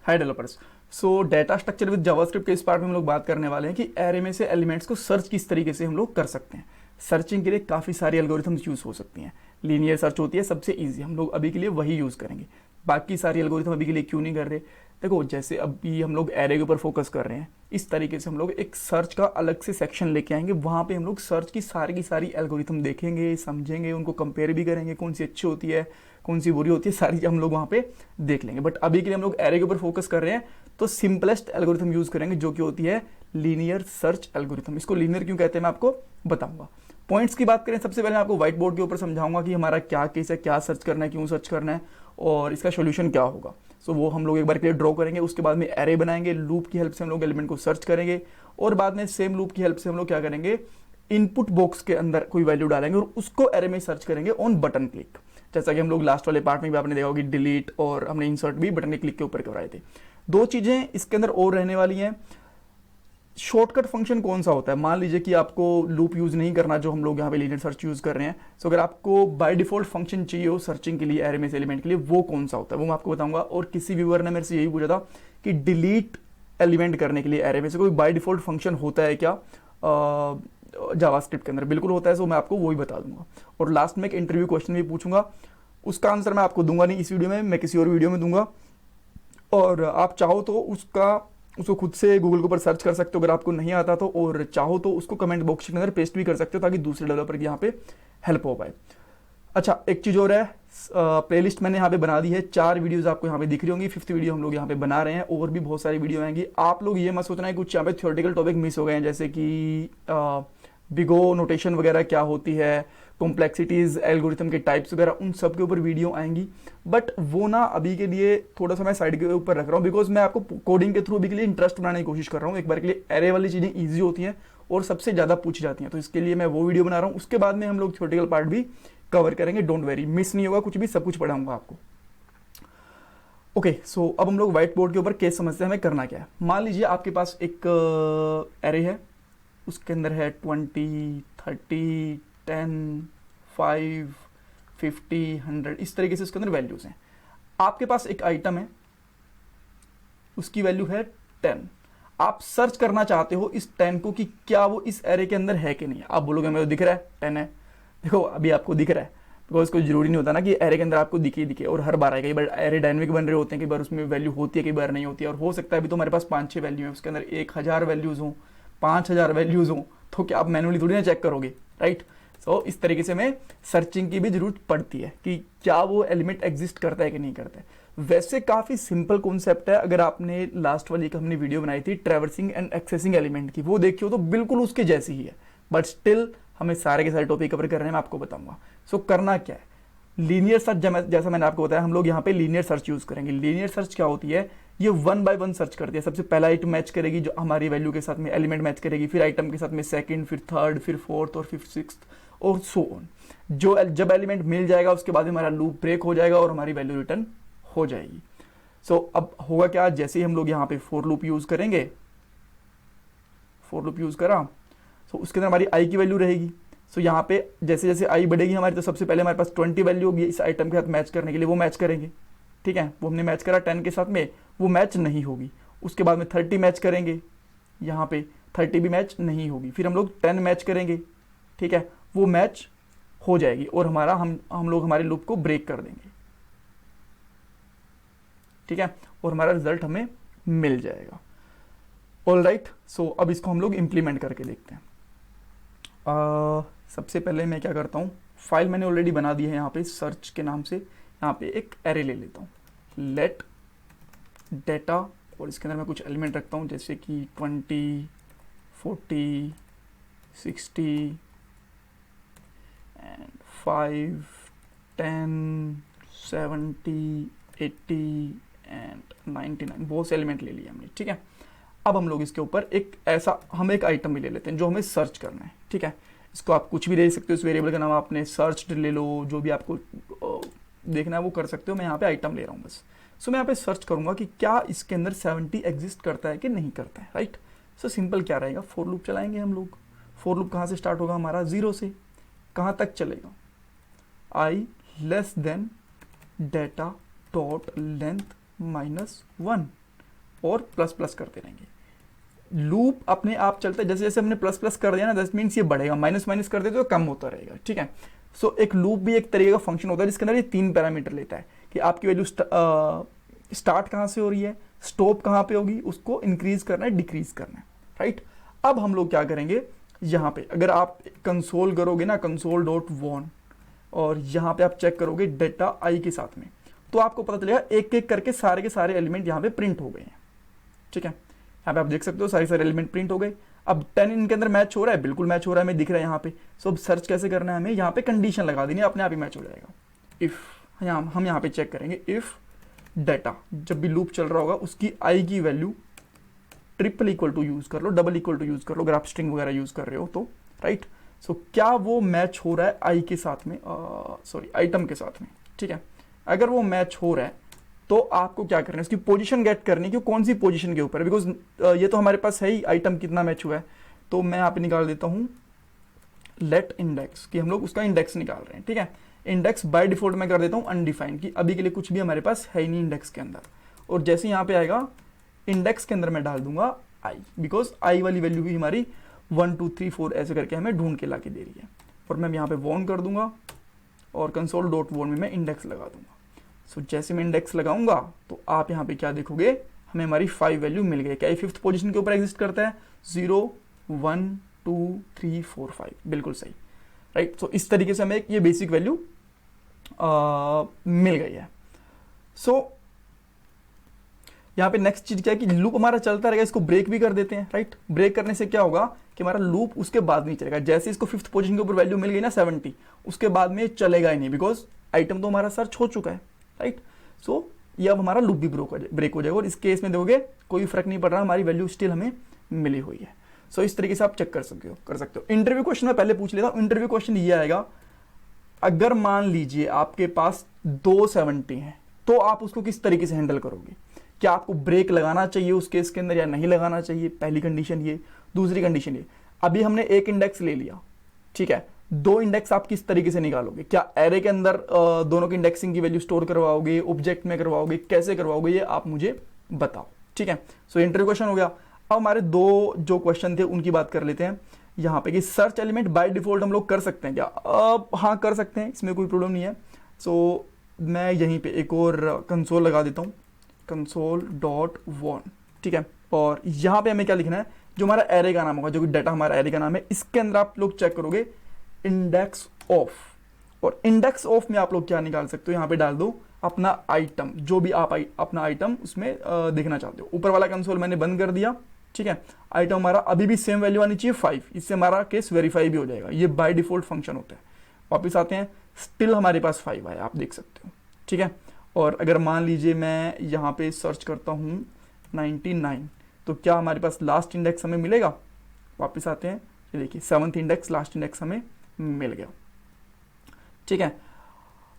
Hi developers. So data structure with JavaScript के इस part में हम लोग बात करने वाले हैं कि एरे में से एलिमेंट्स को सर्च किस तरीके से हम लोग कर सकते हैं। सर्चिंग के लिए काफ़ी सारी एल्गोरिथम्स यूज़ हो सकती हैं। लीनियर सर्च होती है सबसे ईजी, हम लोग अभी के लिए वही यूज़ करेंगे। बाकी सारी एल्गोरिथम अभी के लिए क्यों नहीं कर रहे? देखो, जैसे अभी हम लोग एरे के ऊपर फोकस कर रहे हैं, इस तरीके से हम लोग एक सर्च का अलग से सेक्शन लेके आएंगे। वहाँ पे हम लोग सर्च की सारी एल्गोरिथम देखेंगे, समझेंगे, उनको कंपेयर भी करेंगे, कौन सी अच्छी होती है, कौन सी बुरी होती है, सारी हम लोग वहाँ पे देख लेंगे। बट अभी के लिए हम लोग एरे के ऊपर फोकस कर रहे हैं, तो सिंपलेस्ट एल्गोरिथम यूज़ करेंगे जो कि होती है लीनियर सर्च एल्गोरिथम। इसको लीनियर क्यों कहते हैं मैं आपको बताऊंगा। पॉइंट्स की बात करें, सबसे पहले मैं आपको व्हाइट बोर्ड के ऊपर समझाऊंगा कि हमारा क्या केस है, क्या सर्च करना है, क्यों सर्च करना है और इसका सोल्यूशन क्या होगा। सो वो हम लोग एक बार के लिए ड्रॉ करेंगे। उसके बाद में एरे बनाएंगे, लूप की हेल्प से हम लोग एलिमेंट को सर्च करेंगे और बाद में सेम लूप की हेल्प से हम लोग क्या करेंगे, इनपुट बॉक्स के अंदर कोई वैल्यू डालेंगे और उसको एरे में सर्च करेंगे ऑन बटन क्लिक। जैसा कि हम लोग लास्ट वाले पार्ट में भी आपने देखा होगा कि डिलीट और हमने इंसर्ट भी बटन क्लिक के ऊपर करवाए थे। दो चीजें इसके अंदर और रहने वाली हैं। शॉर्टकट फंक्शन कौन सा होता है? मान लीजिए कि आपको लूप यूज नहीं करना, जो हम लोग यहाँ पे लीनियर सर्च यूज कर रहे हैं। सो अगर आपको बाय डिफॉल्ट फंक्शन चाहिए हो सर्चिंग के लिए, एरे में से एलिमेंट के लिए, वो कौन सा होता है वो मैं आपको बताऊंगा। और किसी व्यूअर ने मेरे से यही पूछा था कि डिलीट एलिमेंट करने के लिए एरे में से कोई बाय डिफॉल्ट फंक्शन होता है क्या जावास्क्रिप्ट के अंदर? बिल्कुल होता है, सो मैं आपको वही बता दूंगा। और लास्ट में एक इंटरव्यू क्वेश्चन भी पूछूंगा, उसका आंसर मैं आपको दूंगा नहीं इस वीडियो में, मैं किसी और वीडियो में दूंगा। और आप चाहो तो उसको खुद से गूगल के ऊपर सर्च कर सकते हो अगर आपको नहीं आता तो, और चाहो तो उसको कमेंट बॉक्स के अंदर पेस्ट भी कर सकते हो ताकि दूसरे डेवलपर की यहाँ पे हेल्प हो पाए। अच्छा, एक चीज़ और है, प्लेलिस्ट मैंने यहाँ पे बना दी है, 4 वीडियोस आपको यहाँ पे दिख रही होंगी। 5th वीडियो हम लोग यहाँ पे बना रहे हैं, और भी बहुत सारी वीडियो आएंगी। आप लोग ये मत सोचना है कुछ यहाँ पे थ्योरेटिकल टॉपिक मिस हो गए हैं, जैसे कि बिगो नोटेशन वगैरह क्या होती है, कॉम्प्लेक्सिटीज, एल्गोरिथम के टाइप्स वगैरह, उन सब के ऊपर वीडियो आएंगी। बट वो ना अभी के लिए थोड़ा सा मैं साइड के ऊपर रख रहा हूँ, बिकॉज मैं आपको कोडिंग के थ्रू अभी के लिए इंटरेस्ट बनाने की कोशिश कर रहा हूँ। एक बार के लिए एरे वाली चीज़ें ईजी होती हैं और सबसे ज़्यादा पूछी जाती हैं, तो इसके लिए मैं वो वीडियो बना रहा हूँ। उसके बाद में हम लोग थ्योरेटिकल पार्ट भी कवर करेंगे। डोंट वेरी, मिस नहीं होगा कुछ भी, सब कुछ पढ़ाऊंगा आपको। ओके, सो अब हम लोग व्हाइट बोर्ड के ऊपर केस समझते हैं हमें करना क्या है। मान लीजिए आपके पास एक एरे है, उसके अंदर है 20, 30, 10, 5, 50, 100, इस तरीके से उसके अंदर वैल्यूज हैं। आपके पास एक आइटम है, उसकी वैल्यू है 10। आप सर्च करना चाहते हो इस 10 को कि क्या वो इस एरे के अंदर है कि नहीं। आप बोलोगे मेरे को दिख रहा है 10 है। देखो, अभी आपको दिख रहा है, बिकॉज कोई जरूरी नहीं होता ना कि एरे के अंदर आपको दिखे ही दिखे और हर बार आए। कई बार एरे डायनेमिक बन रहे होते हैं, कई बार उसमें वैल्यू होती है, कई बार नहीं होती है। और हो सकता है अभी तो हमारे पास 5-6 वैल्यू है, उसके अंदर 1000 वैल्यूज हों, 5000 वैल्यूज हों, तो क्या आप मैनुअली थोड़ी ना चेक करोगे, राइट? सो इस तरीके से हमें सर्चिंग की भी जरूरत पड़ती है कि क्या वो एलिमेंट एग्जिस्ट करता है कि नहीं करता है। वैसे काफ़ी सिंपल कॉन्सेप्ट है। अगर आपने लास्ट वाली एक हमने वीडियो बनाई थी ट्रैवर्सिंग एंड एक्सेसिंग एलिमेंट की, वो देखियो तो बिल्कुल उसके जैसी ही है। बट स्टिल हमें सारे के सारे टॉपिक कवर कर रहे हैं, मैं आपको बताऊंगा। सो करना क्या है, लीनियर सर्च, जैसा मैंने आपको बताया, हम लोग यहाँ पे लीनियर सर्च यूज करेंगे। लीनियर सर्च क्या होती है? ये 1 बाय 1 सर्च करती है। सबसे पहला आइटम मैच करेगी जो हमारी वैल्यू के साथ में, एलिमेंट मैच करेगी, फिर आइटम के साथ में सेकंड, फिर थर्ड, फिर फोर्थ और फिर 6th और सो ऑन। जब एलिमेंट मिल जाएगा उसके बाद हमारा लूप ब्रेक हो जाएगा और हमारी वैल्यू रिटर्न हो जाएगी। सो अब होगा क्या, जैसे ही हम लोग यहाँ पे फॉर लूप यूज करेंगे, फॉर लूप यूज करा, सो उसके अंदर हमारी आई की वैल्यू रहेगी। सो यहाँ पे जैसे जैसे आई बढ़ेगी हमारी, तो सबसे पहले हमारे पास 20 वैल्यू होगी इस आइटम के साथ मैच करने के लिए, वो मैच करेंगे। ठीक है, वो हमने मैच करा 10 के साथ में, वो मैच नहीं होगी। उसके बाद में 30 मैच करेंगे, यहाँ पे 30 भी मैच नहीं होगी। फिर हम लोग 10 मैच करेंगे, ठीक है, वो मैच हो जाएगी और हमारा हम लोग हमारे लूप को ब्रेक कर देंगे, ठीक है, और हमारा रिजल्ट हमें मिल जाएगा। ऑल राइट, सो अब इसको हम लोग इंप्लीमेंट करके देखते हैं। सबसे पहले मैं क्या करता हूँ, फाइल मैंने ऑलरेडी बना दी है यहाँ पे सर्च के नाम से। यहाँ पे एक एरे ले लेता हूँ, लेट डेटा, और इसके अंदर मैं कुछ एलिमेंट रखता हूँ जैसे कि 20, 40, 60 एंड 5, 10, 70, 80 एंड 99। बहुत से एलिमेंट ले लिए हमने, ठीक है। अब हम लोग इसके ऊपर हम एक आइटम भी ले लेते हैं जो हमें सर्च करना है, ठीक है। इसको आप कुछ भी ले सकते हो, इस वेरिएबल का नाम आपने सर्च ले लो, जो भी आपको देखना है वो कर सकते हो। मैं यहाँ पे आइटम ले रहा हूँ बस। सो मैं यहाँ पे सर्च करूंगा कि क्या इसके अंदर 70 एग्जिस्ट करता है कि नहीं करता है, राइट। सो सिंपल क्या रहेगा, फॉर लूप चलाएंगे हम लोग। फॉर लूप कहाँ से स्टार्ट होगा हमारा, 0 से कहाँ तक चलेगा, i less than data dot length -1। और प्लस प्लस करते रहेंगे। लूप अपने आप चलता है, जैसे जैसे हमने प्लस प्लस कर दिया ना, दैट मीन्स ये बढ़ेगा, माइनस माइनस कर देते तो कम होता रहेगा, ठीक है। सो एक लूप भी एक तरीके का फंक्शन होता है जिसके अंदर ये 3 पैरामीटर लेता है कि आपकी वैल्यू स्टार्ट कहाँ से हो रही है, स्टॉप कहाँ पे होगी, उसको इंक्रीज करना है, डिक्रीज करना है, राइट। अब हम लोग क्या करेंगे, यहाँ पे अगर आप कंसोल करोगे ना, कंसोल डॉट वॉन, और यहाँ पे आप चेक करोगे डेटा आई के साथ में, तो आपको पता चलेगा एक एक करके सारे के सारे एलिमेंट यहाँ पे प्रिंट हो गए हैं, ठीक है। यहाँ पे आप देख सकते हो सारे सारे एलिमेंट प्रिंट हो गए। अब 10 इनके अंदर मैच हो रहा है, बिल्कुल मैच हो रहा है, हमें दिख रहा है यहाँ पे। सो अब सर्च कैसे करना है, हमें यहाँ पे कंडीशन लगा देनी है, अपने आप ही मैच हो जाएगा। इफ हम यहाँ पे चेक करेंगे, इफ डेटा जब भी लूप चल रहा होगा उसकी आई की value triple equal to use कर लो, डबल इक्वल टू यूज कर लो, अगर आप स्ट्रिंग वगैरह यूज कर रहे हो तो, राइट। सो क्या वो मैच हो रहा है आई के साथ में, सॉरी आइटम के साथ में, ठीक है। अगर वो मैच हो रहा है तो आपको क्या करना है, उसकी पोजीशन गेट करनी है कि कौन सी पोजीशन के ऊपर है, बिकॉज ये तो हमारे पास है ही आइटम कितना मैच हुआ है। तो मैं यहाँ पे निकाल देता हूँ लेट इंडेक्स, कि हम लोग उसका इंडेक्स निकाल रहे हैं, ठीक है। इंडेक्स बाय डिफॉल्ट मैं कर देता हूँ अनडिफाइंड, कि अभी के लिए कुछ भी हमारे पास है ही नहीं इंडेक्स के अंदर। और जैसे यहाँ पे आएगा इंडेक्स के अंदर मैं डाल दूंगा आई, बिकॉज आई वाली वैल्यू भी हमारी 1 2 3 4 ऐसे करके हमें ढूंढ के ला के दे रही है। और मैं यहाँ पे वॉन कर दूंगा और कंसोल डॉट वॉन में मैं इंडेक्स लगा दूंगा। सो जैसे मैं इंडेक्स लगाऊंगा तो आप यहाँ पे क्या देखोगे, हमें हमारी 5 वैल्यू मिल गई। क्या ये 5th पोजीशन के ऊपर एग्जिस्ट करता है, 0 1 2 3 4 5, बिल्कुल सही, राइट। सो इस तरीके से हमें ये बेसिक वैल्यू मिल गई है। सो यहाँ पे नेक्स्ट चीज क्या है कि लूप हमारा चलता रहेगा, इसको ब्रेक भी कर देते हैं, राइट। ब्रेक करने से क्या होगा कि हमारा लूप उसके बाद नहीं चलेगा, जैसे इसको 5th पोजीशन के ऊपर वैल्यू मिल गई ना 70, उसके बाद में चलेगा ही नहीं, बिकॉज आइटम तो हमारा सर्च हो चुका है, राइट। सो ये अब हमारा लूप भी ब्रेक हो जाएगा, और इस केस में देखोगे कोई फर्क नहीं पड़ रहा, हमारी वैल्यू स्टिल हमें मिली हुई है। सो इस तरीके से आप चेक कर सकते हो। इंटरव्यू क्वेश्चन में पहले पूछ लेता हूँ। इंटरव्यू क्वेश्चन ये आएगा, अगर मान लीजिए आपके पास 270 हैं तो आप उसको किस तरीके से हैंडल करोगे, क्या आपको ब्रेक लगाना चाहिए उस केस के अंदर या नहीं लगाना चाहिए, पहली कंडीशन ये। दूसरी कंडीशन ये, अभी हमने एक इंडेक्स ले लिया, ठीक है, 2 इंडेक्स आप किस तरीके से निकालोगे, क्या एरे के अंदर दोनों की इंडेक्सिंग की वैल्यू स्टोर करवाओगे, ऑब्जेक्ट में करवाओगे, कैसे करवाओगे, ये आप मुझे बताओ, ठीक है। सो इंटरव्यू क्वेश्चन हो गया। अब हमारे 2 जो क्वेश्चन थे उनकी बात कर लेते हैं यहाँ पे, कि सर्च एलिमेंट बाय डिफॉल्ट हम लोग कर सकते हैं क्या, हाँ कर सकते हैं, इसमें कोई प्रॉब्लम नहीं है। सो मैं यहीं पे एक और कंसोल लगा देता हूँ, कंसोल डॉट वॉन, ठीक है। और यहाँ पे हमें क्या लिखना है, जो हमारा एरे का नाम होगा, जो कि डाटा हमारा एरे का नाम है, इसके अंदर आप लोग चेक करोगे इंडेक्स ऑफ, और इंडेक्स ऑफ में आप लोग क्या निकाल सकते हो, यहाँ पे डाल दो अपना आइटम, जो भी आप अपना आइटम उसमें देखना चाहते हो। ऊपर वाला कंसोल मैंने बंद कर दिया, ठीक है। आइटम हमारा अभी भी सेम वैल्यू आनी चाहिए 5, इससे हमारा केस वेरीफाई भी हो जाएगा, ये बाय डिफॉल्ट फंक्शन होता है। वापिस आते हैं, स्टिल हमारे पास 5 आया, आप देख सकते हो, ठीक है। और अगर मान लीजिए मैं यहाँ पे सर्च करता हूँ 99, तो क्या हमारे पास लास्ट इंडेक्स हमें मिलेगा। वापस आते हैं, ये देखिए 7th इंडेक्स, लास्ट इंडेक्स हमें मिल गया, ठीक है।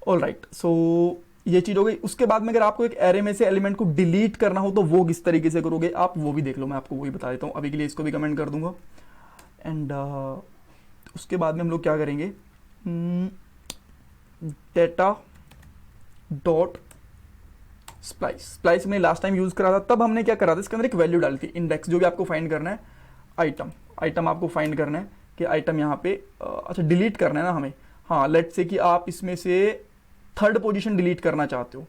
ऑल राइट, सो ये चीज़ हो गई। उसके बाद में अगर आपको एक एरे में से एलिमेंट को डिलीट करना हो तो वो किस तरीके से करोगे आप, वो भी देख लो, मैं आपको वही बता देता हूँ। अभी के लिए इसको भी कमेंट कर दूंगा। एंड उसके बाद में हम लोग क्या करेंगे, डेटा डॉट स्प्लाइस में लास्ट टाइम यूज करा था, तब हमने क्या करा था, इसके अंदर एक वैल्यू डाली थी इंडेक्स, जो भी आपको फाइंड करना है, आइटम आपको फाइंड करना है कि आइटम यहाँ पे अच्छा डिलीट करना है ना हमें। हाँ, लेट्स से कि आप इसमें से 3rd पोजीशन डिलीट करना चाहते हो,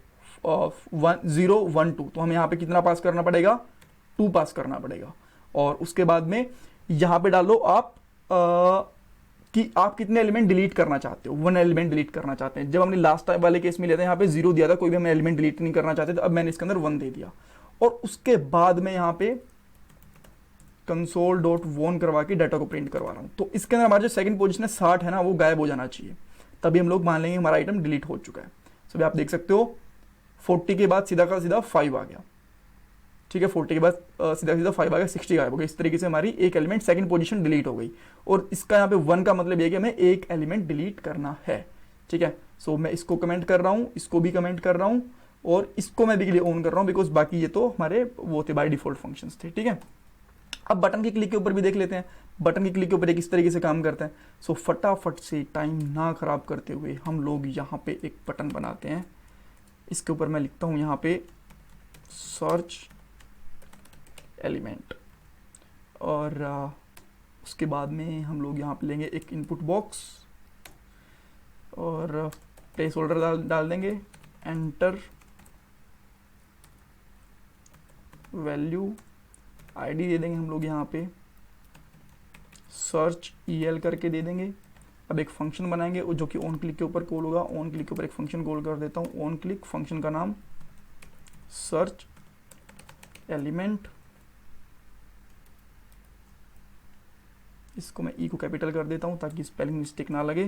0 1 2, तो हमें यहाँ पे कितना पास करना पड़ेगा, 2 पास करना पड़ेगा। और उसके बाद में यहाँ पे डालो आप कि आप कितने एलिमेंट डिलीट करना चाहते हो, 1 एलिमेंट डिलीट करना चाहते हैं। जब हमने लास्ट टाइम वाले केस में लिया था, यहाँ पे 0 दिया था, कोई भी हम एलिमेंट डिलीट नहीं करना चाहते थे, अब मैंने इसके अंदर 1 दे दिया। और उसके बाद में यहाँ पे कंसोल डॉट वॉन करवा के डाटा को प्रिंट करवा रहा हूँ, तो इसके अंदर हमारा जो 2nd पोजीशन है 60 है ना, वो गायब हो जाना चाहिए, तभी हम लोग मान लेंगे हमारा आइटम डिलीट हो चुका है। सो आप देख सकते हो 40 के बाद सीधा का सीधा 5 आ गया, ठीक है। 40 के बाद सीधा सीधा 5 आ गया, 60 गायब हो गया। इस तरीके से हमारी एक एलिमेंट 2nd पोजीशन डिलीट हो गई। और इसका यहाँ पे 1 का मतलब ये कि हमें एक एलिमेंट डिलीट करना है, ठीक है। सो मैं इसको कमेंट कर रहा हूँ, इसको भी कमेंट कर रहा हूँ, और इसको मैं भी के लिए ऑन कर रहा हूँ, बिकॉज बाकी ये तो हमारे वो थे बाय डिफॉल्ट फंक्शंस थे, ठीक है। अब बटन की क्लिक के ऊपर भी देख लेते हैं, बटन की क्लिक के ऊपर किस तरीके से काम करता है। सो फटाफट से टाइम ना खराब करते हुए हम लोग यहाँ पे एक बटन बनाते हैं। इसके ऊपर मैं लिखता हूँ यहाँ पे सर्च एलिमेंट। और उसके बाद में हम लोग यहाँ पे लेंगे एक इनपुट बॉक्स और प्लेस होल्डर डाल देंगे, एंटर, वैल्यू, आईडी दे देंगे हम लोग यहाँ पे सर्च EL करके दे देंगे। अब एक फंक्शन बनाएंगे जो कि ऑन क्लिक के ऊपर कॉल होगा। ऑन क्लिक के ऊपर एक फंक्शन कॉल कर देता हूँ, ऑन क्लिक, फंक्शन का नाम सर्च एलिमेंट। इसको मैं ई को कैपिटल कर देता हूँ ताकि स्पेलिंग मिस्टेक ना लगे।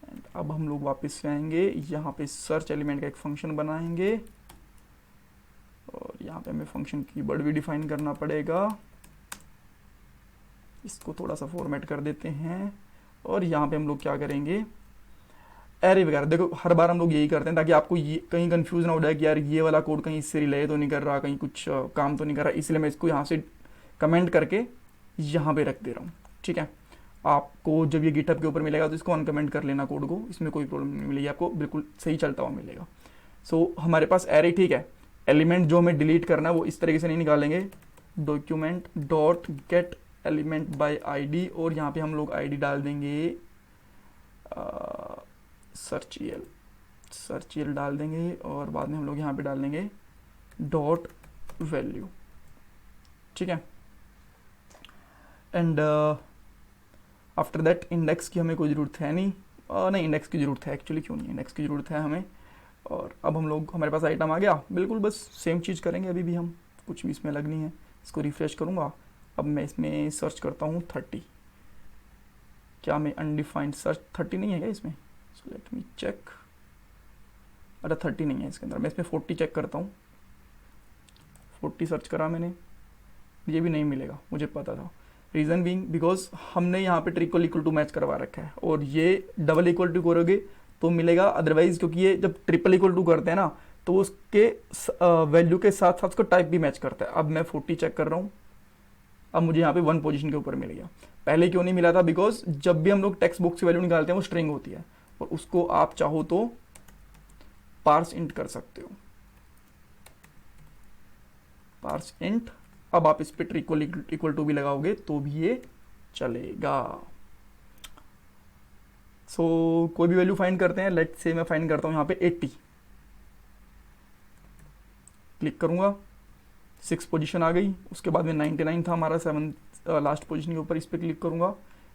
एंड अब हम लोग वापस से आएंगे, यहाँ पे सर्च एलिमेंट का एक फंक्शन बनाएंगे और यहाँ पे हमें फंक्शन कीवर्ड भी डिफाइन करना पड़ेगा। इसको थोड़ा सा फॉर्मेट कर देते हैं और यहाँ पे हम लोग क्या करेंगे, एरे वगैरह। देखो हर बार हम लोग यही करते हैं ताकि आपको ये कहीं कंफ्यूज ना हो जाए कि यार ये वाला कोड कहीं इससे रिले तो नहीं कर रहा, कहीं कुछ काम तो नहीं कर रहा, इसलिए मैं इसको यहाँ से कमेंट करके यहाँ पे रख दे रहा हूँ। ठीक है, आपको जब ये गिटहब के ऊपर मिलेगा तो इसको अनकमेंट कर लेना कोड को, इसमें कोई प्रॉब्लम नहीं मिलेगी आपको, बिल्कुल सही चलता हुआ मिलेगा। सो हमारे पास एरे, ठीक है। एलिमेंट जो हमें डिलीट करना है वो इस तरीके से नहीं निकालेंगे, document dot gate element by ID और यहाँ पे हम लोग आईडी डाल देंगे सर्च EL डाल देंगे और बाद में हम लोग यहाँ पे डाल देंगे डॉट वैल्यू। ठीक है, एंड आफ्टर दैट इंडेक्स की हमें कोई ज़रूरत है नहीं, नहीं इंडेक्स की ज़रूरत है एक्चुअली, क्यों नहीं, इंडेक्स की ज़रूरत है हमें। और अब हम लोग, हमारे पास आइटम आ गया, बिल्कुल बस सेम चीज़ करेंगे अभी भी हम, कुछ भी इसमें लगनी है। इसको रिफ्रेश करूँगा, अब मैं इसमें सर्च करता हूँ 30। क्या मैं अनडिफाइंड सर्च 30 नहीं है क्या इसमें? So let me check. अरे 30 नहीं है इसके अंदर, मैं इसमें 40 चेक करता हूँ। 40 सर्च करा मैंने, ये भी नहीं मिलेगा, मुझे पता था। रीज़न बीइंग बिकॉज हमने यहाँ पे ट्रिपल इक्वल टू मैच करवा रखा है और ये डबल इक्वल टू करोगे तो मिलेगा, अदरवाइज क्योंकि ये जब ट्रिपल इक्वल टू करते हैं ना तो उसके वैल्यू के साथ साथ उसका टाइप भी मैच करता है। अब मैं 40 चेक कर रहा हूँ, अब मुझे यहाँ पे 1 पोजीशन के ऊपर मिल गया। पहले क्यों नहीं मिला था? बिकॉज जब भी हम लोग टेक्स्ट बॉक्स की वैल्यू निकालते हैं वो स्ट्रिंग होती है और उसको आप चाहो तो पार्स इंट कर सकते हो, पार्स इंट। अब आप इस पे इक्वल टू भी लगाओगे तो भी ये चलेगा। सो कोई भी वैल्यू फाइंड करते हैं, लेट से मैं फाइंड करता हूँ यहाँ पे 80, क्लिक करूँगा, 6 पोजीशन आ गई। उसके बाद में 99 था हमारा 7 लास्ट पोजीशन के ऊपर, इस पर क्लिक करूँगा,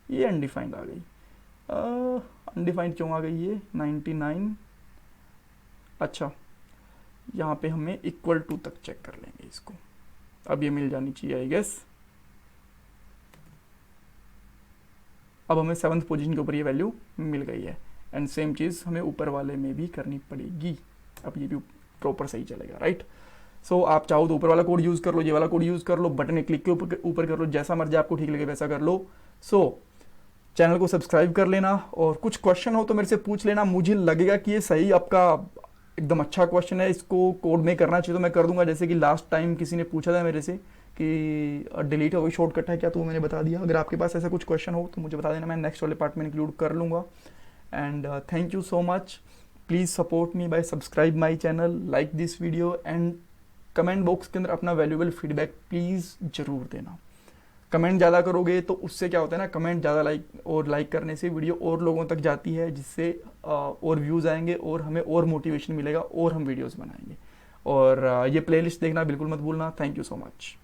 ये अनडिफाइंड आ गई। अनडिफाइंड क्यों आ गई ये? 99, अच्छा यहाँ पे हमें इक्वल टू तक चेक कर लेंगे इसको, अब ये मिल जानी चाहिए आई गेस। अब हमें 7th पोजीशन के ऊपर ये वैल्यू मिल गई है एंड सेम चीज़ हमें ऊपर वाले में भी करनी पड़ेगी, अब ये भी प्रॉपर सही चलेगा, राइट। सो आप चाहो तो ऊपर वाला कोड यूज़ कर लो, ये वाला कोड यूज़ कर लो, बटन क्लिक के ऊपर कर लो, जैसा मर्जी आपको ठीक लगे वैसा कर लो। सो चैनल को सब्सक्राइब कर लेना और कुछ क्वेश्चन हो तो मेरे से पूछ लेना, मुझे लगेगा कि ये सही आपका एकदम अच्छा क्वेश्चन है, इसको कोड में करना चाहिए तो मैं कर दूंगा। जैसे कि लास्ट टाइम किसी ने पूछा था मेरे से कि डिलीट हो गई शॉर्टकट है क्या, तो मैंने बता दिया। अगर आपके पास ऐसा कुछ क्वेश्चन हो तो मुझे बता देना, मैं नेक्स्ट वाले पार्ट में इंक्लूड कर लूँगा। And thank you so much, please support me by subscribe my channel, like this video and comment box के अंदर अपना वैल्यूएबल फीडबैक प्लीज़ ज़रूर देना। कमेंट ज़्यादा करोगे तो उससे क्या होता है ना, कमेंट ज़्यादा लाइक करने से वीडियो और लोगों तक जाती है, जिससे और व्यूज़ आएंगे और हमें और मोटिवेशन मिलेगा और हम वीडियोस बनाएंगे। और ये प्लेलिस्ट देखना बिल्कुल मत भूलना। Thank you so much.